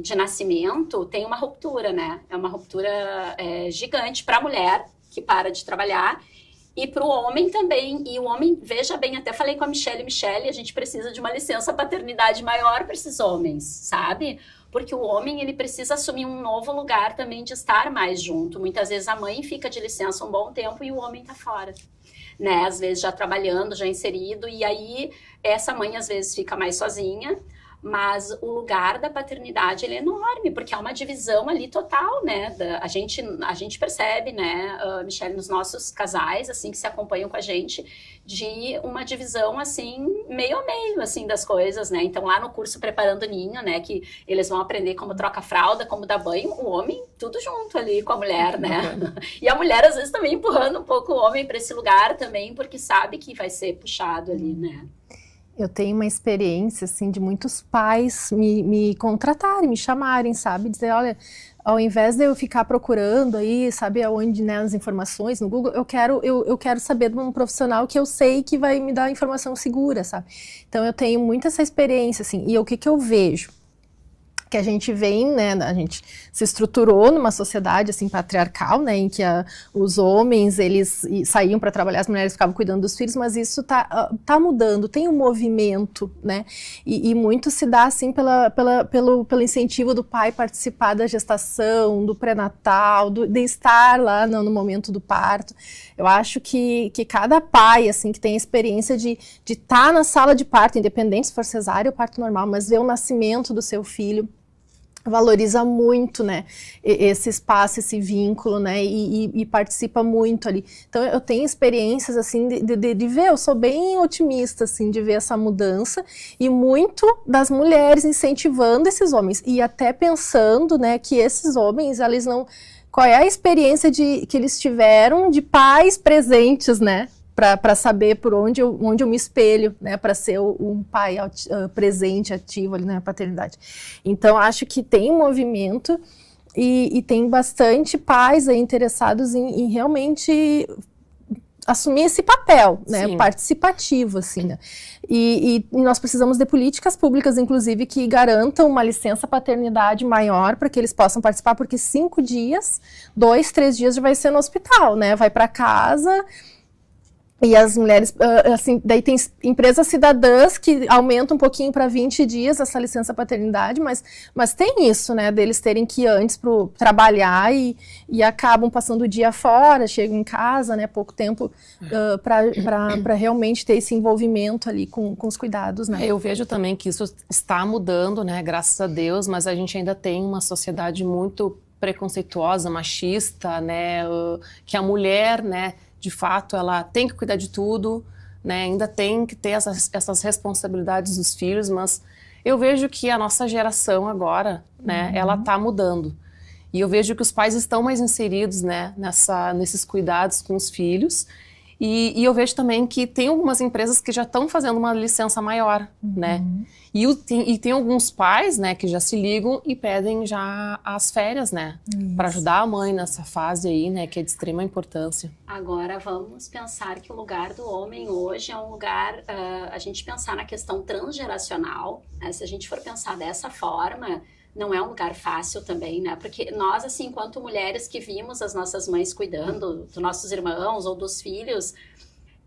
de nascimento, tem uma ruptura, né? É uma ruptura gigante para a mulher que para de trabalhar e para o homem também. E o homem, veja bem, até falei com a Michelle, a gente precisa de uma licença paternidade maior para esses homens, sabe? Porque o homem, ele precisa assumir um novo lugar também de estar mais junto. Muitas vezes a mãe fica de licença um bom tempo e o homem tá fora, né? Às vezes já trabalhando, já inserido, e aí essa mãe às vezes fica mais sozinha, mas o lugar da paternidade, ele é enorme, porque há uma divisão ali total, né? A gente percebe, né, Michelle, nos nossos casais, assim, que se acompanham com a gente, de uma divisão, assim, meio a meio, assim, das coisas, né? Então, lá no curso Preparando Ninho, né, que eles vão aprender como troca fralda, como dar banho, o homem, tudo junto ali com a mulher, né? E a mulher, às vezes, também empurrando um pouco o homem para esse lugar também, porque sabe que vai ser puxado ali, né? Eu tenho uma experiência, assim, de muitos pais me contratarem, me chamarem, sabe? Dizer, olha, ao invés de eu ficar procurando aí, sabe, aonde, né, as informações no Google, eu quero saber de um profissional que eu sei que vai me dar informação segura, sabe? Então, eu tenho muito essa experiência, assim, e o que eu vejo? Que a gente vem, né, a gente se estruturou numa sociedade, assim, patriarcal, né, em que os homens, eles saíam para trabalhar, as mulheres ficavam cuidando dos filhos, mas isso tá mudando, tem um movimento, né, e muito se dá, assim, pelo incentivo do pai participar da gestação, do pré-natal, de estar lá no momento do parto. Eu acho que cada pai, assim, que tem a experiência de estar na sala de parto, independente se for cesárea ou parto normal, mas ver o nascimento do seu filho, valoriza muito, né, esse espaço, esse vínculo, né, e participa muito ali. Então, eu tenho experiências, assim, de ver, eu sou bem otimista, assim, de ver essa mudança, e muito das mulheres incentivando esses homens, e até pensando, né, que esses homens, eles não... Qual é a experiência que eles tiveram de pais presentes, né, para saber por onde eu me espelho, né, para ser um pai presente, ativo ali na paternidade. Então, acho que tem um movimento e tem bastante pais aí interessados em realmente assumir esse papel, né, sim, participativo, assim, né? E nós precisamos de políticas públicas, inclusive, que garantam uma licença paternidade maior para que eles possam participar, porque 5 dias, 2, 3 dias já vai ser no hospital, né, vai para casa. E as mulheres, assim, daí tem empresas cidadãs que aumentam um pouquinho para 20 dias essa licença paternidade, mas tem isso, né, deles terem que ir antes para trabalhar e acabam passando o dia fora, chegam em casa, né, pouco tempo para realmente ter esse envolvimento ali com os cuidados, né. Eu vejo também que isso está mudando, né, graças a Deus, mas a gente ainda tem uma sociedade muito preconceituosa, machista, né, que a mulher, né, de fato, ela tem que cuidar de tudo, né? Ainda tem que ter essas responsabilidades dos filhos, mas eu vejo que a nossa geração agora, né, ela está mudando. E eu vejo que os pais estão mais inseridos, né, nesses cuidados com os filhos. E eu vejo também que tem algumas empresas que já estão fazendo uma licença maior, né? E tem alguns pais, né, que já se ligam e pedem já as férias, né? Para ajudar a mãe nessa fase aí, né, que é de extrema importância. Agora vamos pensar que o lugar do homem hoje é um lugar, a gente pensar na questão transgeracional, né? Se a gente for pensar dessa forma, não é um lugar fácil também, né? Porque nós, assim, enquanto mulheres que vimos as nossas mães cuidando dos nossos irmãos ou dos filhos,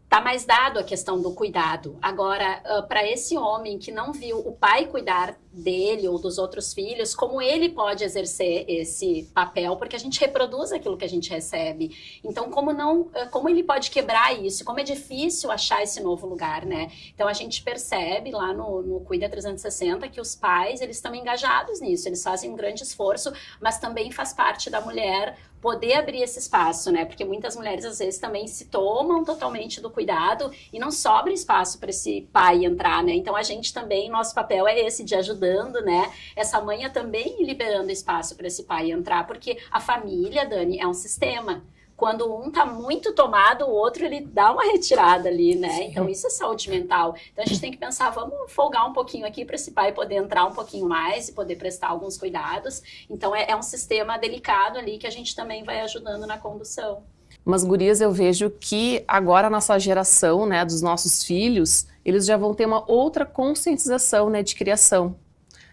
tá mais dado a questão do cuidado. Agora, para esse homem que não viu o pai cuidar dele ou dos outros filhos, como ele pode exercer esse papel? Porque a gente reproduz aquilo que a gente recebe. Então, como ele pode quebrar isso? Como é difícil achar esse novo lugar, né? Então, a gente percebe lá no Cuida 360 que os pais, eles estão engajados nisso, eles fazem um grande esforço, mas também faz parte da mulher poder abrir esse espaço, né? Porque muitas mulheres, às vezes, também se tomam totalmente do cuidado e não sobra espaço para esse pai entrar, né? Então, a gente também, nosso papel é esse, de ajudando, né? Essa mãe é também liberando espaço para esse pai entrar, porque a família, Dani, é um sistema. Quando um tá muito tomado, o outro, ele dá uma retirada ali, né? Então, isso é saúde mental. Então, a gente tem que pensar, vamos folgar um pouquinho aqui para esse pai poder entrar um pouquinho mais e poder prestar alguns cuidados. Então, é um sistema delicado ali que a gente também vai ajudando na condução. Mas, gurias, eu vejo que agora a nossa geração, né, dos nossos filhos, eles já vão ter uma outra conscientização, né, de criação.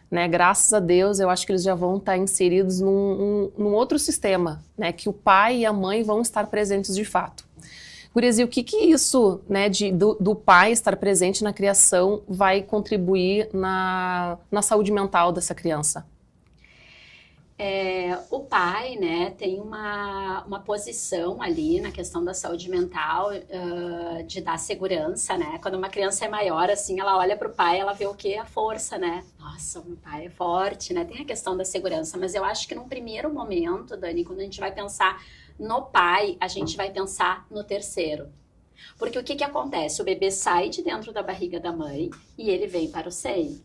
né, graças a Deus, eu acho que eles já vão estar inseridos num outro sistema, né, que o pai e a mãe vão estar presentes de fato. Gurias, e o que isso, né, do pai estar presente na criação vai contribuir na saúde mental dessa criança? O pai, né, tem uma posição ali na questão da saúde mental, de dar segurança, né? Quando uma criança é maior, assim, ela olha para o pai, ela vê o quê? A força, né? Nossa, o meu pai é forte, né? Tem a questão da segurança, mas eu acho que num primeiro momento, Dani, quando a gente vai pensar no pai, a gente vai pensar no terceiro. Porque o que acontece? O bebê sai de dentro da barriga da mãe e ele vem para o seio.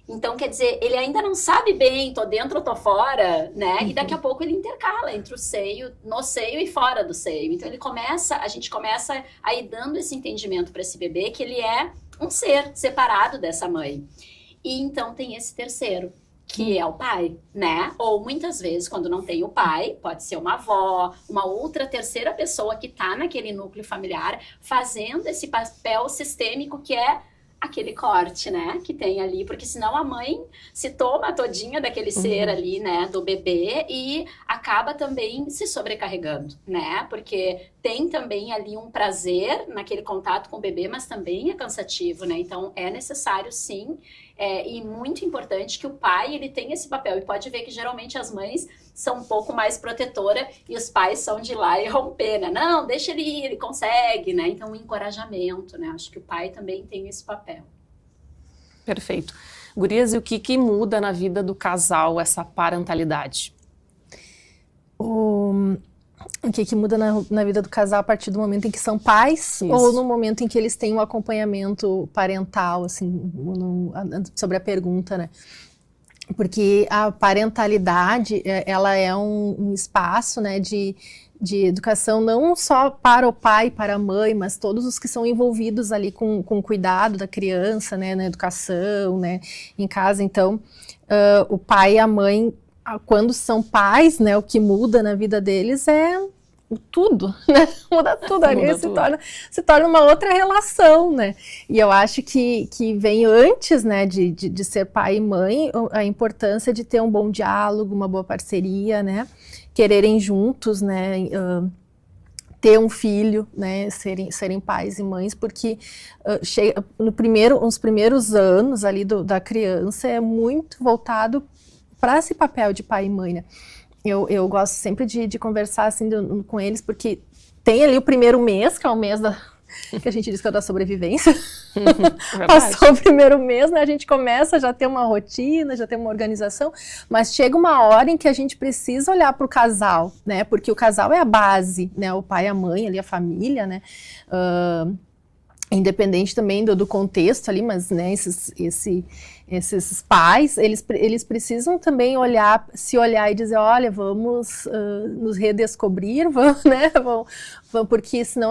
Então, quer dizer, ele ainda não sabe bem, tô dentro ou tô fora, né? E daqui a pouco ele intercala entre o seio, no seio e fora do seio. Então, a gente começa a ir dando esse entendimento para esse bebê que ele é um ser separado dessa mãe. E então tem esse terceiro, que é o pai, né? Ou muitas vezes, quando não tem o pai, pode ser uma avó, uma outra terceira pessoa que tá naquele núcleo familiar, fazendo esse papel sistêmico que é aquele corte, né, que tem ali, porque senão a mãe se toma todinha daquele ser ali, né, do bebê e acaba também se sobrecarregando, né, porque tem também ali um prazer naquele contato com o bebê, mas também é cansativo, né, então é necessário sim, e muito importante que o pai, ele tenha esse papel, e pode ver que geralmente as mães são um pouco mais protetora e os pais são de ir lá e romper, né? Não, deixa ele ir, ele consegue, né? Então, o encorajamento, né? Acho que o pai também tem esse papel. Perfeito. Gurias, e o que muda na vida do casal essa parentalidade? O que muda na vida do casal a partir do momento em que são pais? Isso. Ou no momento em que eles têm um acompanhamento parental, assim, sobre a pergunta, né? Porque a parentalidade, ela é um espaço, né, de educação não só para o pai e para a mãe, mas todos os que são envolvidos ali com o cuidado da criança, né, na educação, né, em casa. Então, o pai e a mãe, quando são pais, né, o que muda na vida deles é tudo, né? Muda tudo ali, se torna uma outra relação, né? E eu acho que vem antes, né, de ser pai e mãe, a importância de ter um bom diálogo, uma boa parceria, né? Quererem juntos, né? Ter um filho, né? Serem pais e mães, porque nos primeiros anos ali da criança é muito voltado para esse papel de pai e mãe, né? Eu gosto sempre de conversar assim com eles, porque tem ali o primeiro mês, que é o mês que a gente diz que é da sobrevivência. Passou o primeiro mês, né? A gente começa já a ter uma rotina, já tem uma organização, mas chega uma hora em que a gente precisa olhar para o casal, né? Porque o casal é a base, né? O pai, a mãe, ali a família, né? Independente também do contexto ali, mas, né, esses pais, eles precisam também se olhar e dizer, olha, vamos nos redescobrir, vamos, né, vamos, porque senão